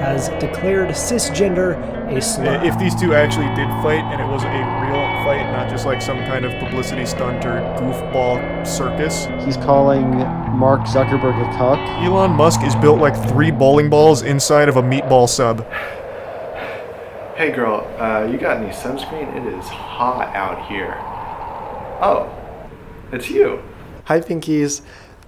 has declared cisgender a slur. If these two actually did fight and it was a real fight, not just like some kind of publicity stunt or goofball circus. He's calling Mark Zuckerberg a cuck. Elon Musk is built like 3 bowling balls inside of a meatball sub. Hey girl, you got any sunscreen? It is hot out here. Oh, it's you. Hi Pinkies.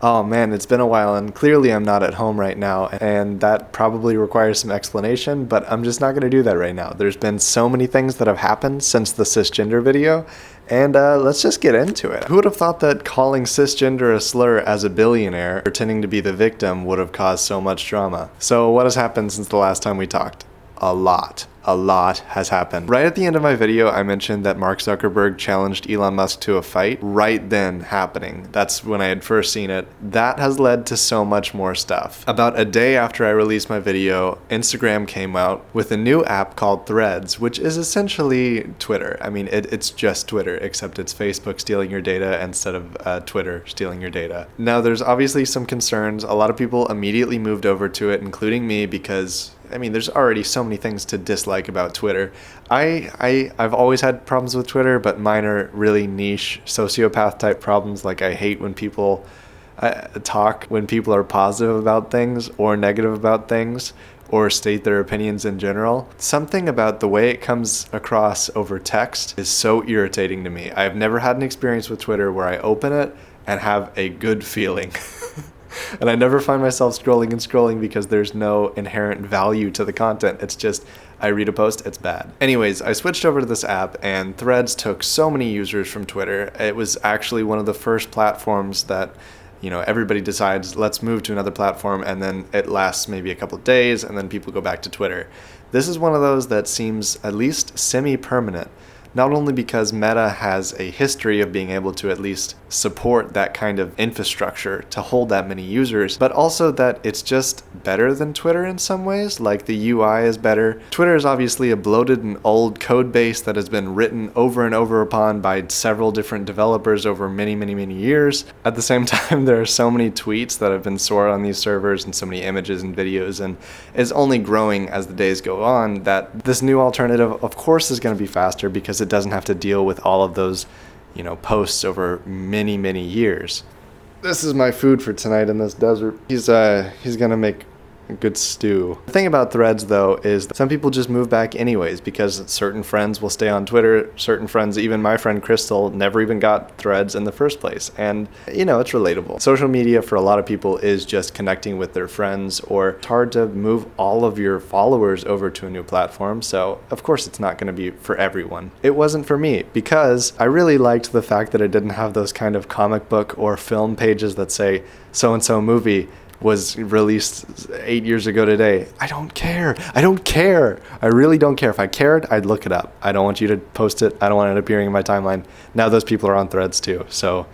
Oh man, it's been a while and clearly I'm not at home right now and that probably requires some explanation, but I'm just not going to do that right now. There's been so many things that have happened since the cisgender video and let's just get into it. Who would have thought that calling cisgender a slur as a billionaire, pretending to be the victim, would have caused so much drama? So what has happened since the last time we talked? A lot has happened. Right at the end of my video, I mentioned that Mark Zuckerberg challenged Elon Musk to a fight. Right then happening. That's when I had first seen it. That has led to so much more stuff. About a day after I released my video, Instagram came out with a new app called Threads, which is essentially Twitter. I mean, it's just Twitter, except it's Facebook stealing your data instead of Twitter stealing your data. Now, there's obviously some concerns. A lot of people immediately moved over to it, including me, because I mean, there's already so many things to dislike about Twitter. I've always had problems with Twitter, but mine are really niche sociopath type problems. Like I hate when people talk when people are positive about things or negative about things or state their opinions in general. Something about the way it comes across over text is so irritating to me. I've never had an experience with Twitter where I open it and have a good feeling. And I never find myself scrolling because there's no inherent value to the content. It's just, I read a post, it's bad. Anyways, I switched over to this app and Threads took so many users from Twitter. It was actually one of the first platforms that, you know, everybody decides, let's move to another platform, and then it lasts maybe a couple of days and then people go back to Twitter. This is one of those that seems at least semi-permanent. Not only because Meta has a history of being able to at least support that kind of infrastructure to hold that many users, but also that it's just better than Twitter in some ways. Like the UI is better. Twitter is obviously a bloated and old code base that has been written over and over upon by several different developers over many years. At the same time, there are so many tweets that have been stored on these servers and so many images and videos, and is only growing as the days go on, that this new alternative of course is going to be faster because it doesn't have to deal with all of those, you know, posts over many years. This is my food for tonight in this desert. He's gonna make a good stew. The thing about Threads though is that some people just move back anyways because certain friends will stay on Twitter, certain friends, even my friend Crystal, never even got Threads in the first place. And you know, it's relatable. Social media for a lot of people is just connecting with their friends, or it's hard to move all of your followers over to a new platform. So of course it's not gonna be for everyone. It wasn't for me because I really liked the fact that it didn't have those kind of comic book or film pages that say so-and-so movie was released 8 years ago today. I don't care. I really don't care. If I cared, I'd look it up. I don't want you to post it. I don't want it appearing in my timeline. Now those people are on Threads too. So,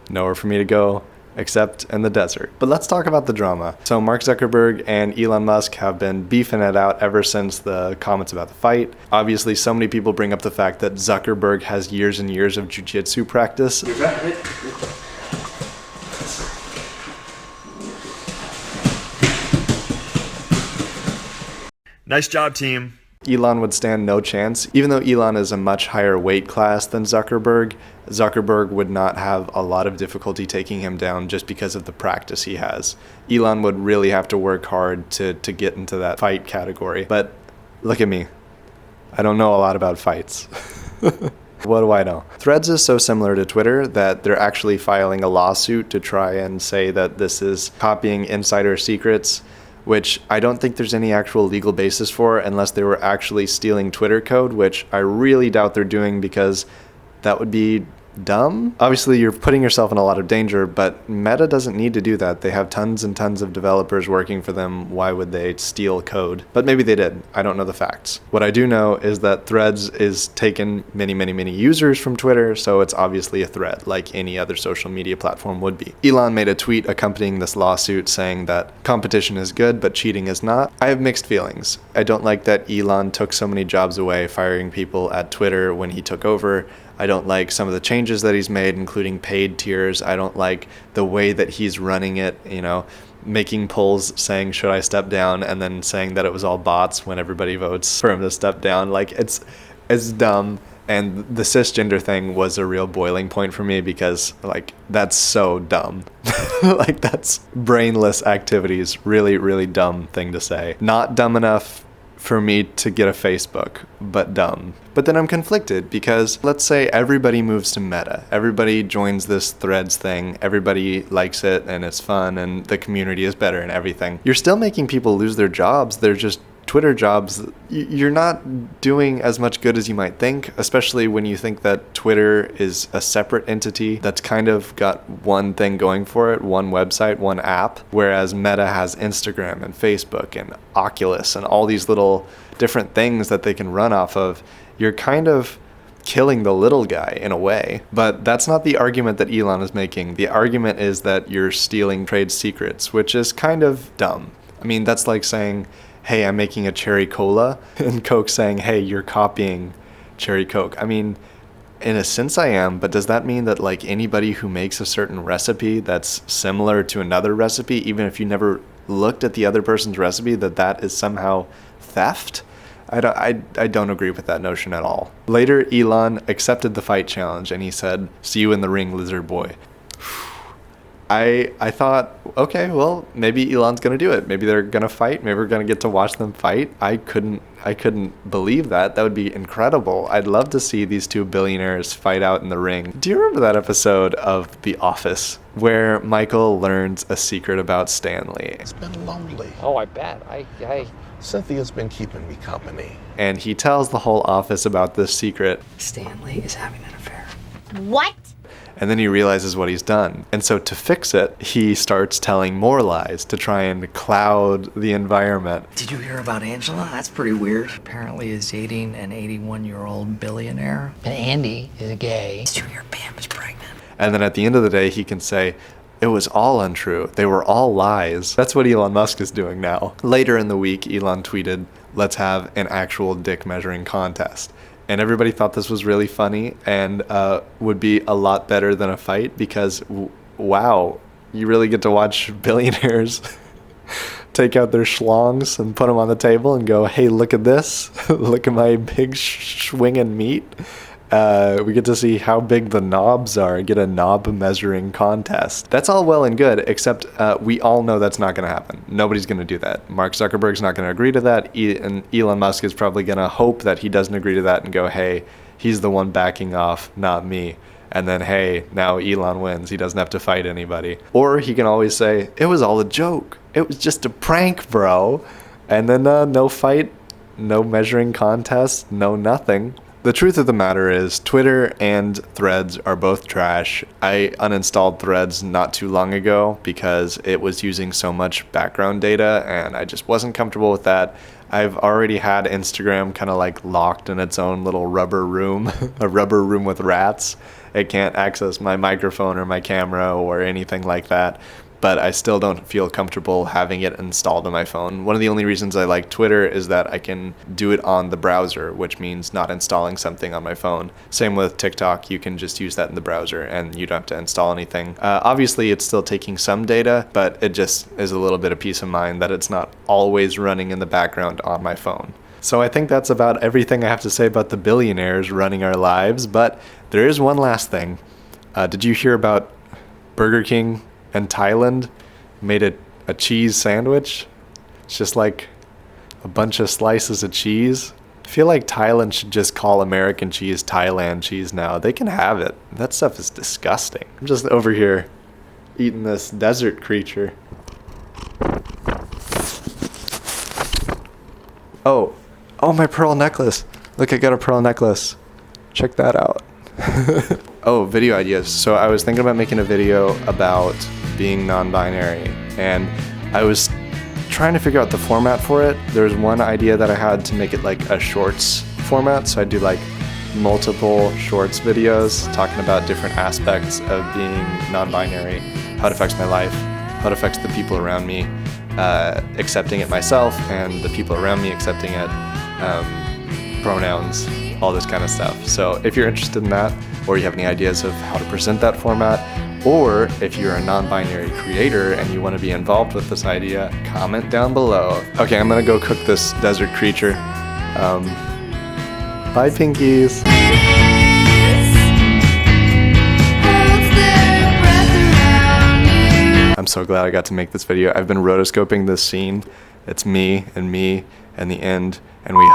nowhere for me to go except in the desert. But let's talk about the drama. So Mark Zuckerberg and Elon Musk have been beefing it out ever since the comments about the fight. Obviously, so many people bring up the fact that Zuckerberg has years and years of jiu-jitsu practice. Nice job, team. Elon would stand no chance. Even though Elon is a much higher weight class than Zuckerberg, Zuckerberg would not have a lot of difficulty taking him down just because of the practice he has. Elon would really have to work hard to get into that fight category. But look at me. I don't know a lot about fights. What do I know? Threads is so similar to Twitter that they're actually filing a lawsuit to try and say that this is copying insider secrets, which I don't think there's any actual legal basis for unless they were actually stealing Twitter code, which I really doubt they're doing because that would be dumb. Obviously, you're putting yourself in a lot of danger, but Meta doesn't need to do that. They have tons and tons of developers working for them. Why would they steal code? But maybe they did. I don't know the facts. What I do know is that Threads is taken many users from Twitter, so it's obviously a thread like any other social media platform would be. Elon made a tweet accompanying this lawsuit saying that competition is good, but cheating is not. I have mixed feelings. I don't like that Elon took so many jobs away, firing people at Twitter when he took over. I don't like some of the changes that he's made, including paid tiers. I don't like the way that he's running it, you know. making polls saying, should I step down? And then saying that it was all bots when everybody votes for him to step down. Like, it's dumb. And the cisgender thing was a real boiling point for me because, like, that's so dumb. Like, that's brainless activities. Really, really dumb thing to say. Not dumb enough for me to get a Facebook, but dumb. But then I'm conflicted because let's say everybody moves to Meta. Everybody joins this Threads thing. Everybody likes it and it's fun and the community is better and everything. You're still making people lose their jobs. They're just Twitter jobs. You're not doing as much good as you might think, especially when you think that Twitter is a separate entity that's kind of got one thing going for it, one website, one app, whereas Meta has Instagram and Facebook and Oculus and all these little different things that they can run off of. You're kind of killing the little guy in a way. But that's not the argument that Elon is making. The argument is that you're stealing trade secrets, which is kind of dumb. I mean, that's like saying, hey, I'm making a cherry cola, and Coke saying, hey, you're copying cherry Coke. I mean, in a sense I am, but does that mean that like anybody who makes a certain recipe that's similar to another recipe, even if you never looked at the other person's recipe, that is somehow theft? I don't agree with that notion at all. Later, Elon accepted the fight challenge and he said, see you in the ring, lizard boy. I thought, okay, well, maybe Elon's going to do it. Maybe they're going to fight. Maybe we're going to get to watch them fight. I couldn't believe that. That would be incredible. I'd love to see these two billionaires fight out in the ring. Do you remember that episode of The Office where Michael learns a secret about Stanley? It's been lonely. Oh, I bet. Cynthia's been keeping me company. And he tells the whole office about this secret. Stanley is having an affair. What? And then he realizes what he's done. And so to fix it, he starts telling more lies to try and cloud the environment. Did you hear about Angela? That's pretty weird. Apparently is dating an 81-year-old billionaire. And Andy is gay. Did you hear Pam is pregnant? And then at the end of the day, he can say, it was all untrue. They were all lies. That's what Elon Musk is doing now. Later in the week, Elon tweeted, let's have an actual dick measuring contest. And everybody thought this was really funny and would be a lot better than a fight because, wow, you really get to watch billionaires take out their schlongs and put them on the table and go, hey, look at this. Look at my big swinging meat. We get to see how big the knobs are, get a knob measuring contest. That's all well and good, except we all know that's not going to happen. Nobody's going to do that. Mark Zuckerberg's not going to agree to that, and Elon Musk is probably going to hope that he doesn't agree to that and go, hey, he's the one backing off, not me. And then, hey, now Elon wins. He doesn't have to fight anybody. Or he can always say, it was all a joke. It was just a prank, bro. And then no fight, no measuring contest, no nothing. The truth of the matter is, Twitter and Threads are both trash. I uninstalled Threads not too long ago because it was using so much background data and I just wasn't comfortable with that. I've already had Instagram kind of like locked in its own little rubber room, a rubber room with rats. It can't access my microphone or my camera or anything like that. But I still don't feel comfortable having it installed on my phone. One of the only reasons I like Twitter is that I can do it on the browser, which means not installing something on my phone. Same with TikTok, you can just use that in the browser and you don't have to install anything. Obviously, it's still taking some data, but it just is a little bit of peace of mind that it's not always running in the background on my phone. So I think that's about everything I have to say about the billionaires running our lives, but there is one last thing. Did you hear about Burger King and Thailand made a cheese sandwich? It's just like a bunch of slices of cheese. I feel like Thailand should just call American cheese Thailand cheese now. They can have it. That stuff is disgusting. I'm just over here eating this desert creature. Oh, my pearl necklace. Look, I got a pearl necklace. Check that out. Oh, video ideas. So I was thinking about making a video about being non-binary, and I was trying to figure out the format for it. There's one idea that I had to make it like a shorts format, so I'd do like multiple shorts videos talking about different aspects of being non-binary, how it affects my life, how it affects the people around me, accepting it myself and the people around me accepting it, pronouns, all this kind of stuff. So if you're interested in that, or you have any ideas of how to present that format, Or if you're a non-binary creator and you want to be involved with this idea, comment down below. Okay, I'm gonna go cook this desert creature. Bye, Pinkies. I'm so glad I got to make this video. I've been rotoscoping this scene. It's me and the end, and we